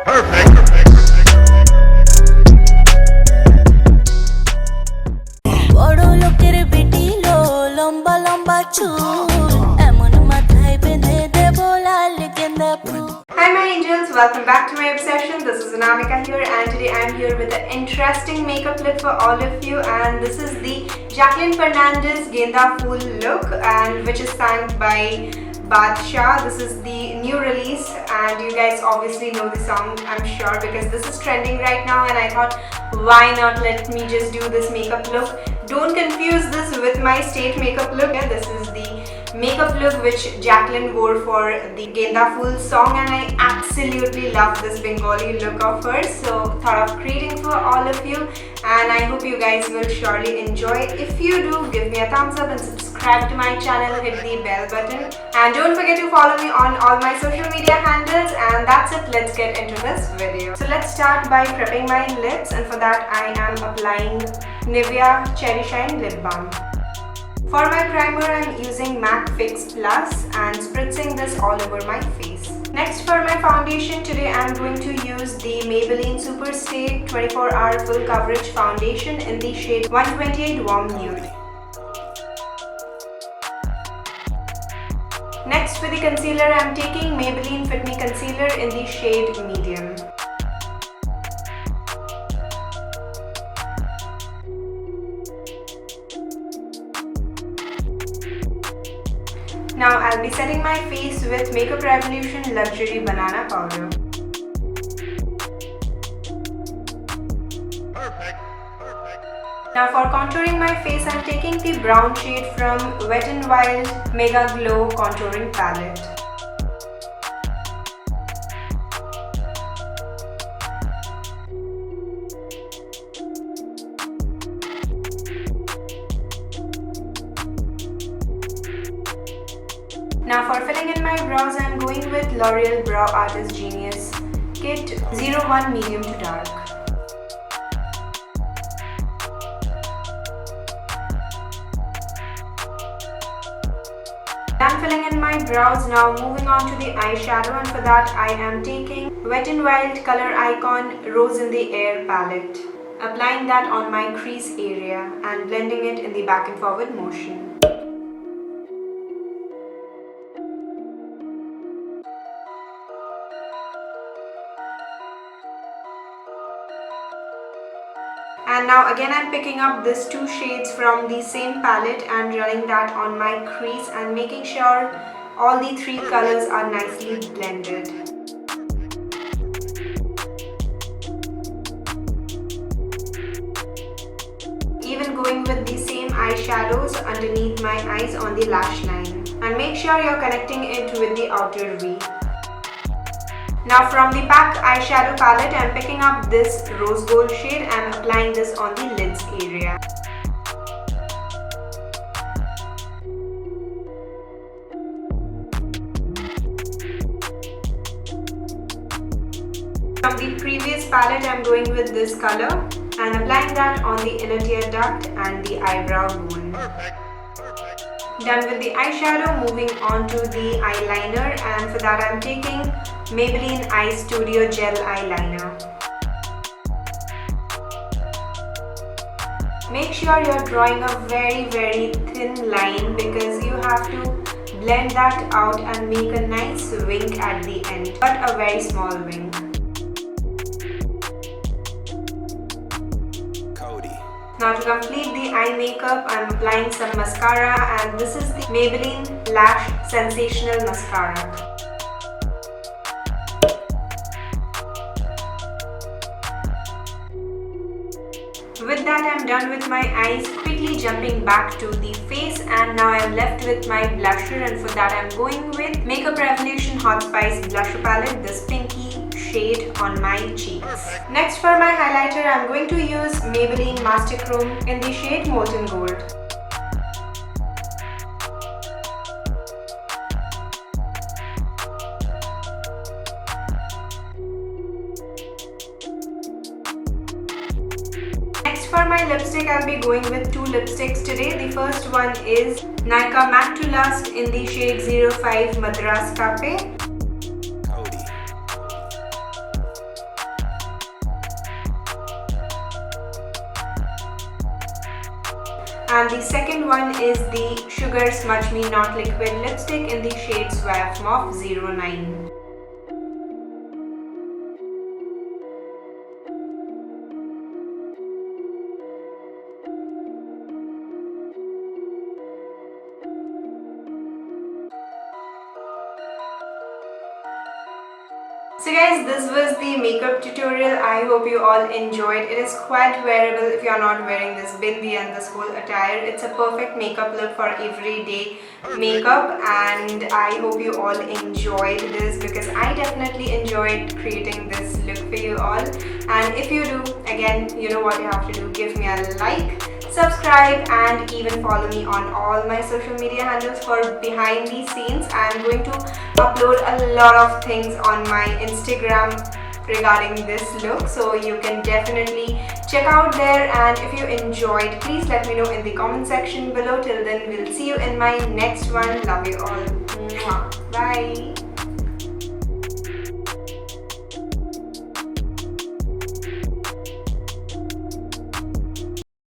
Hi my angels, welcome back to my obsession. This is Anamika here and today I am here with an interesting makeup look for all of you, and this is the Jacqueline Fernandez Genda Phool look, and which is signed by Badshah. This is the new release and you guys obviously know the song, I'm sure, because this is trending right now, and I thought why not let me just do this makeup look. Don't confuse this with my state makeup look. This is the makeup look which Jacqueline wore for the Genda Phool song, and I absolutely love this Bengali look of hers, so thought of creating for all of you, and I hope you guys will surely enjoy. If you do, give me a thumbs up and subscribe to my channel, hit the bell button, and don't forget to follow me on all my social media handles. And that's it, let's get into this video. So let's start by prepping my lips, and for that I am applying Nivea Cherry Shine Lip Balm. For my primer, I am using MAC Fix Plus and spritzing this all over my face. Next, for my foundation, today I am going to use the Maybelline Super Stay 24-Hour Full Coverage Foundation in the shade 128 Warm Nude. Next, for the concealer, I am taking Maybelline Fit Me Concealer in the shade Medium. Now I'll be setting my face with Makeup Revolution Luxury Banana Powder. Now for contouring my face, I'm taking the brown shade from Wet n Wild Mega Glow Contouring Palette. Now for filling in my brows, I am going with L'Oreal Brow Artist Genius Kit 01 Medium to Dark. Done filling in my brows. Now moving on to the eyeshadow, and for that I am taking Wet n Wild Color Icon Rose in the Air palette. Applying that on my crease area and blending it in the back and forward motion. And now again I'm picking up these two shades from the same palette and running that on my crease and making sure all the three colors are nicely blended. Even going with the same eyeshadows underneath my eyes on the lash line. And make sure you're connecting it with the outer V. Now from the PAC eyeshadow palette, I'm picking up this rose gold shade and applying this on the lids area. From the previous palette, I'm going with this color and applying that on the inner tear duct and the eyebrow bone. Done with the eyeshadow, moving on to the eyeliner, and for that I'm taking Maybelline Eye Studio Gel Eyeliner. Make sure you're drawing a very thin line because you have to blend that out and make a nice wink at the end, but a very small wink. Now to complete the eye makeup, I'm applying some mascara, and this is the Maybelline Lash Sensational Mascara. With that, I'm done with my eyes. Quickly jumping back to the face, and now I'm left with my blusher, and for that I'm going with Makeup Revolution Hot Spice Blusher Palette, this pinky shade on my cheeks. Next, for my highlighter, I'm going to use Maybelline Master Chrome in the shade Molten Gold. Next, for my lipstick, I'll be going with two lipsticks today. The first one is Nykaa Matte to Lust in the shade 05 Madras Cafe. And the second one is the Sugar Smudge Me Not Liquid lipstick in the shade Suave Mauve 09. So guys, this was the makeup tutorial. I hope you all enjoyed. It is quite wearable if you are not wearing this bindi and this whole attire. It's a perfect makeup look for everyday makeup, and I hope you all enjoyed this because I definitely enjoyed creating this look for you all. And if you do, again, you know what you have to do. Give me a like, subscribe, and even follow me on all my social media handles for behind the scenes. I'm going to upload a lot of things on my Instagram regarding this look, so you can definitely check out there. And if you enjoyed, please let me know in the comment section below. Till then, we'll see you in my next one. Love you all. Mwah. Bye.